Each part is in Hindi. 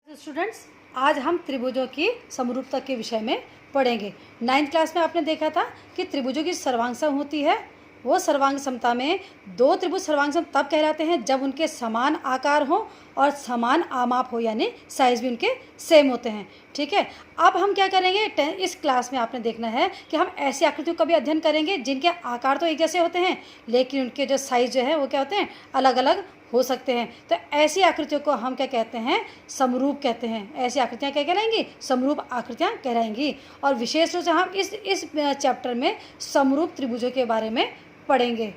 स्टूडेंट्स, आज हम त्रिभुजों की समरूपता के विषय में पढ़ेंगे। 9th क्लास में आपने देखा था कि त्रिभुजों की सर्वांग सम होती है। वो सर्वांग समता में दो त्रिभुज सर्वांग सम तब कहलाते हैं जब उनके समान आकार हो और समान आमाप हो, यानी साइज भी उनके सेम होते हैं। ठीक है, अब हम क्या करेंगे, इस क्लास में आपने देखना है कि हम ऐसी आकृतियों का भी अध्ययन करेंगे जिनके आकार तो एक जैसे होते हैं लेकिन उनके जो साइज जो है वो क्या होते हैं, अलग अलग हो सकते हैं। तो ऐसी आकृतियों को हम क्या कहते हैं, समरूप कहते हैं। ऐसी आकृतियाँ क्या कहलाएंगी, समरूप आकृतियाँ कहलाएंगी। और विशेष रूप से हम इस चैप्टर में समरूप त्रिभुजों के बारे में पढ़ेंगे।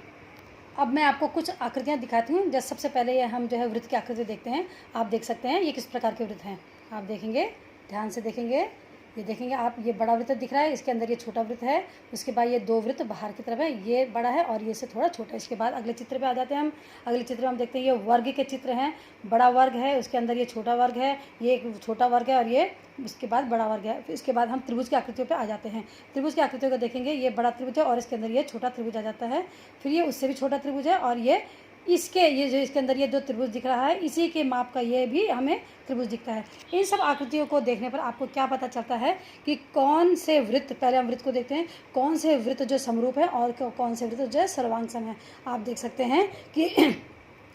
अब मैं आपको कुछ आकृतियाँ दिखाती हूँ। जैसे सबसे पहले ये हम जो है वृत्त की आकृति देखते हैं। आप देख सकते हैं ये किस प्रकार के वृत्त हैं। आप देखेंगे, ध्यान से देखेंगे, ये देखेंगे आप, ये बड़ा वृत्त दिख रहा है, इसके अंदर ये छोटा वृत्त है। उसके बाद ये दो वृत्त बाहर की तरफ है, ये बड़ा है और ये से थोड़ा छोटा है। इसके बाद अगले चित्र पे आ जाते हैं हम। अगले चित्र में हम देखते हैं ये वर्ग के चित्र हैं। बड़ा वर्ग है, उसके अंदर ये छोटा वर्ग है, ये एक छोटा वर्ग है और ये इसके बाद बड़ा वर्ग है। फिर इसके बाद हम त्रिभुज की आकृतियों पे आ जाते हैं। त्रिभुज की आकृतियों को देखेंगे, ये बड़ा त्रिभुज है और इसके अंदर ये छोटा त्रिभुज आ जाता है। फिर ये उससे भी छोटा त्रिभुज है और ये जो इसके अंदर ये जो त्रिभुज दिख रहा है, इसी के माप का ये भी हमें त्रिभुज दिखता है। इन सब आकृतियों को देखने पर आपको क्या पता चलता है कि कौन से वृत्त, पहले हम वृत्त को देखते हैं, कौन से वृत्त जो समरूप है और कौन से वृत्त जो है सर्वांग सम है। आप देख सकते हैं कि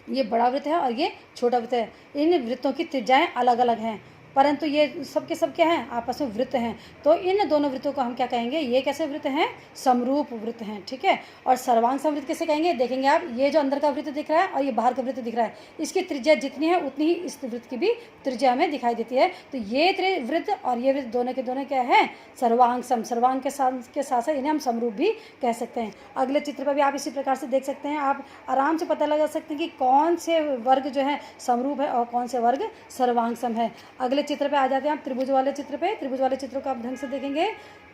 ये बड़ा वृत्त है और ये छोटा वृत्त है। इन वृत्तों की त्रिज्याएं अलग अलग हैं, परंतु ये सब के सब क्या हैं, आपस में वृत्त हैं। तो इन दोनों वृत्तों को हम क्या कहेंगे, ये कैसे वृत्त हैं, समरूप वृत्त हैं। ठीक है, और सर्वांग समवृत्त कैसे कहेंगे, देखेंगे आप, ये जो अंदर का वृत्त दिख रहा है और ये बाहर का वृत्त दिख रहा है, इसकी त्रिज्या जितनी है उतनी ही इस वृत्त की भी त्रिज्या हमें दिखाई देती है। तो ये वृत्त और ये वृत्त दोनों के दोनों क्या है, सर्वांग सम। सर्वांग के साथ साथ इन्हें हम समरूप भी कह सकते हैं। अगले चित्र पर भी आप इसी प्रकार से देख सकते हैं। आप आराम से पता लगा सकते हैं कि कौन से वर्ग जो है समरूप है और कौन से वर्ग सर्वांग सम है। अगले चित्र पे आ जाते हैं आप, त्रिभुज वाले चित्र पे। त्रिभुज वाले चित्र को आप ढंग से देखेंगे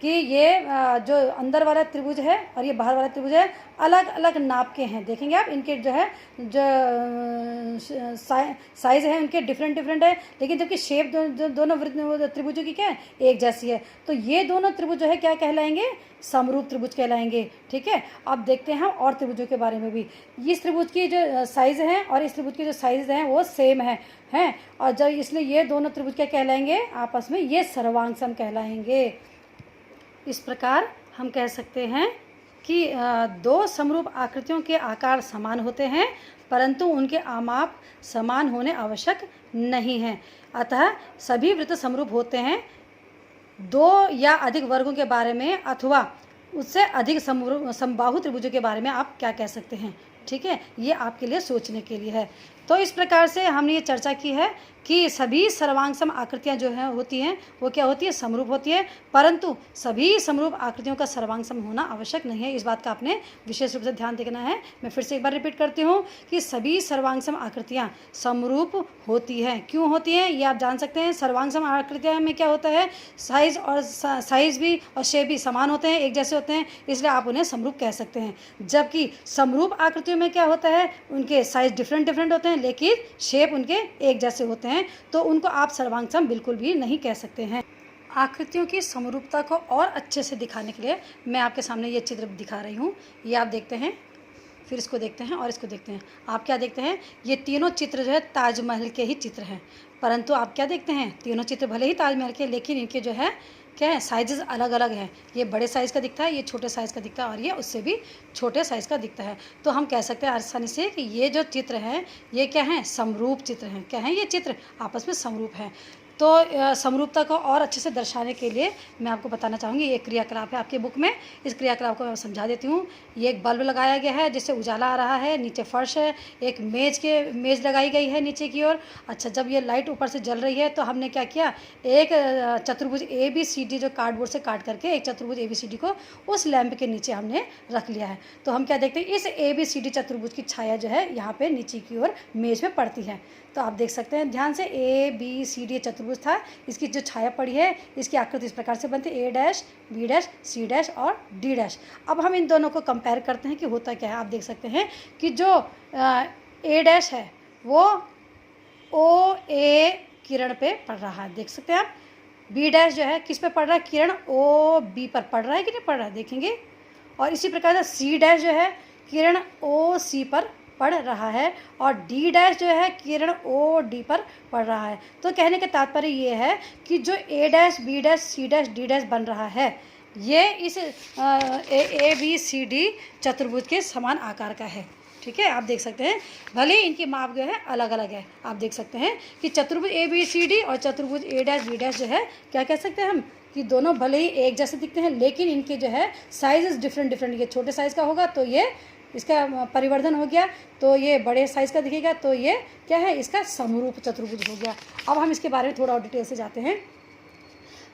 कि ये जो अंदर वाला त्रिभुज है और ये बाहर वाला त्रिभुज है, अलग अलग नाप के हैं। देखेंगे आप, इनके जो है जो साइज है उनके डिफरेंट है, लेकिन जबकि शेप दोनों त्रिभुजों की क्या है, एक जैसी है। तो ये दोनों त्रिभुज जो है क्या कहलाएंगे, समरूप त्रिभुज कहलाएंगे। ठीक है, अब देखते हैं हम और त्रिभुजों के बारे में भी। इस त्रिभुज की जो साइज है और इस त्रिभुज की जो साइज है वो सेम है और जब इसलिए ये दोनों त्रिभुज क्या कहलाएंगे आपस में, ये सर्वांग सम कहलाएंगे। इस प्रकार हम कह सकते हैं कि दो समरूप आकृतियों के आकार समान होते हैं परंतु उनके आमाप समान होने आवश्यक नहीं हैं। अतः सभी वृत्त समरूप होते हैं। दो या अधिक वर्गों के बारे में अथवा उससे अधिक समबाहु त्रिभुजों के बारे में आप क्या कह सकते हैं। ठीक है, ये आपके लिए सोचने के लिए है। तो इस प्रकार से हमने ये चर्चा की है कि सभी सर्वांग सम आकृतियाँ जो हैं होती हैं वो क्या होती है, समरूप होती है, परंतु सभी समरूप आकृतियों का सर्वांग सम होना आवश्यक नहीं है। इस बात का आपने विशेष रूप से ध्यान देना है। मैं फिर से एक बार रिपीट करती हूँ कि सभी सर्वांग सम आकृतियाँ समरूप होती हैं। क्यों होती हैं ये आप जान सकते हैं। सर्वांग सम आकृतियाँ में क्या होता है, साइज भी और शेप भी समान होते हैं, एक जैसे होते हैं, इसलिए आप उन्हें समरूप कह सकते हैं। जबकि समरूप आकृतियों में क्या होता है, उनके साइज डिफरेंट होते हैं लेकिन शेप उनके एक जैसे होते हैं, तो उनको आप सर्वांग सम बिल्कुल भी नहीं कह सकते हैं। आकृतियों की समरूपता को और अच्छे से दिखाने के लिए मैं आपके सामने ये चित्र दिखा रही हूँ। ये आप देखते हैं, फिर इसको देखते हैं और इसको देखते हैं। आप क्या देखते हैं, ये तीनों चित्र जो है ताजमहल के ही चित्र हैं, परंतु आप क्या देखते हैं, तीनों चित्र भले ही ताजमहल के, लेकिन इनके जो है क्या है, साइजेस अलग अलग हैं। ये बड़े साइज़ का दिखता है, ये छोटे साइज़ का दिखता है और ये उससे भी छोटे साइज़ का दिखता है। तो हम कह सकते हैं आसानी से कि ये जो चित्र हैं ये क्या हैं, समरूप चित्र हैं। क्या हैं ये चित्र, आपस में समरूप हैं। तो समरूपता को और अच्छे से दर्शाने के लिए मैं आपको बताना चाहूँगी, ये क्रियाकलाप है आपकी बुक में। इस क्रियाकलाप को मैं समझा देती हूँ। ये एक बल्ब लगाया गया है जिससे उजाला आ रहा है, नीचे फर्श है, एक मेज़ लगाई गई है नीचे की ओर। अच्छा, जब ये लाइट ऊपर से जल रही है तो हमने क्या किया, एक चतुर्भुज ABCD जो कार्डबोर्ड से काट करके एक चतुर्भुज ABCD को उस लैंप के नीचे हमने रख लिया है। तो हम क्या देखते हैं, इस ABCD चतुर्भुज की छाया जो है यहाँ पर नीचे की ओर मेज में पड़ती है। तो आप देख सकते हैं ध्यान से, ABCD चतुर्भुज था, इसकी जो छाया पड़ी है इसकी आकृति इस प्रकार से बनती है, A', B', C' और D'। अब हम इन दोनों को कंपेयर करते हैं कि होता क्या है। आप देख सकते हैं कि जो A' है वो OA किरण पे पड़ रहा है, देख सकते हैं आप। B' जो है किस पे पड़ रहा है, किरण OB पर पड़ रहा है कि नहीं पड़ रहा है, देखेंगे। और इसी प्रकार से C' जो है किरण OC पर पड़ रहा है और डी डैश जो है किरण ओ डी पर पड़ रहा है। तो कहने का तात्पर्य ये है कि जो A dash B dash C dash D dash बन रहा है ये इस ए बी सी डी चतुर्भुज के समान आकार का है। ठीक है, आप देख सकते हैं भले ही इनकी माप जो है अलग अलग है। आप देख सकते हैं कि चतुर्भुज ए बी सी डी और चतुर्भुज ए डैश बी डैश जो है क्या कह सकते हैं हम कि दोनों भले ही एक जैसे दिखते हैं लेकिन इनके जो है साइज़ डिफरेंट डिफरेंट। ये छोटे साइज़ का होगा तो ये इसका परिवर्धन हो गया, तो ये बड़े साइज़ का दिखेगा तो ये क्या है इसका समरूप चतुर्भुज हो गया। अब हम इसके बारे में थोड़ा और डिटेल से जाते हैं।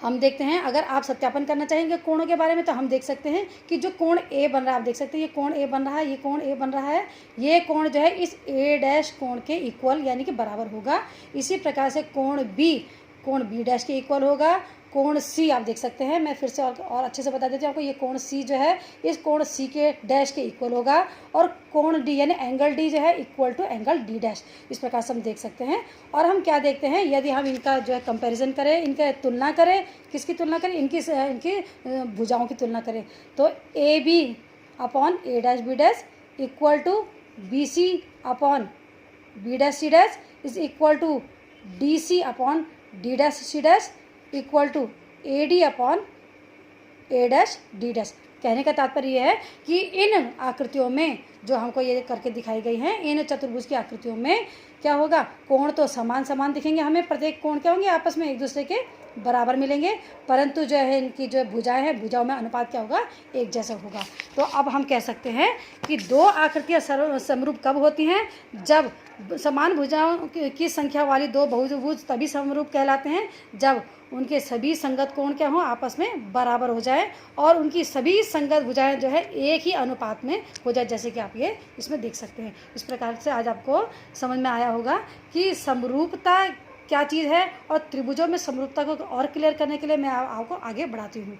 हम देखते हैं अगर आप सत्यापन करना चाहेंगे कोणों के बारे में तो हम देख सकते हैं कि जो कोण ए बन रहा है, आप देख सकते हैं ये कोण ए बन रहा है, ये कोण ए बन रहा है, ये कोण जो है इस ए डैश कोण के इक्वल यानी कि बराबर होगा। इसी प्रकार से कोण बी डैश के इक्वल होगा। कोण सी आप देख सकते हैं, मैं फिर से और अच्छे से बता देती हूँ आपको, ये कोण सी जो है इस कोण सी के डैश के इक्वल होगा और कोण डी यानी एंगल डी जो है equal to angle D dash. इस प्रकार से हम देख सकते हैं। और हम क्या देखते हैं यदि हम इनका जो है कंपैरिजन करें, इनका तुलना करें, किसकी तुलना करें, इनकी भुजाओं की तुलना करें तो A B upon A dash B dash equal to B C upon B dash C dash is equal to D C upon D dash C dash equal to A D upon A dash D dash. कहने का तात्पर्य यह है कि इन आकृतियों में जो हमको ये करके दिखाई गई हैं, इन चतुर्भुज की आकृतियों में क्या होगा, कोण तो समान समान दिखेंगे हमें, प्रत्येक कोण क्या होंगे आपस में एक दूसरे के बराबर मिलेंगे, परंतु जो है इनकी जो भुजाएं हैं भुजाओं में अनुपात क्या होगा, एक जैसा होगा। तो अब हम कह सकते हैं कि दो आकृतियाँ समरूप कब होती हैं, जब समान भुजाओं की संख्या वाली दो बहुभुज तभी समरूप कहलाते हैं जब उनके सभी संगत कोण क्या हों आपस में बराबर हो जाए और उनकी सभी संगत भुजाएं जो है एक ही अनुपात में हो जाए, जैसे कि आप ये इसमें देख सकते हैं। इस प्रकार से आज आपको समझ में आया होगा कि समरूपता क्या चीज़ है और त्रिभुजों में समरूपता को और क्लियर करने के लिए मैं आपको आगे बढ़ाती हूँ।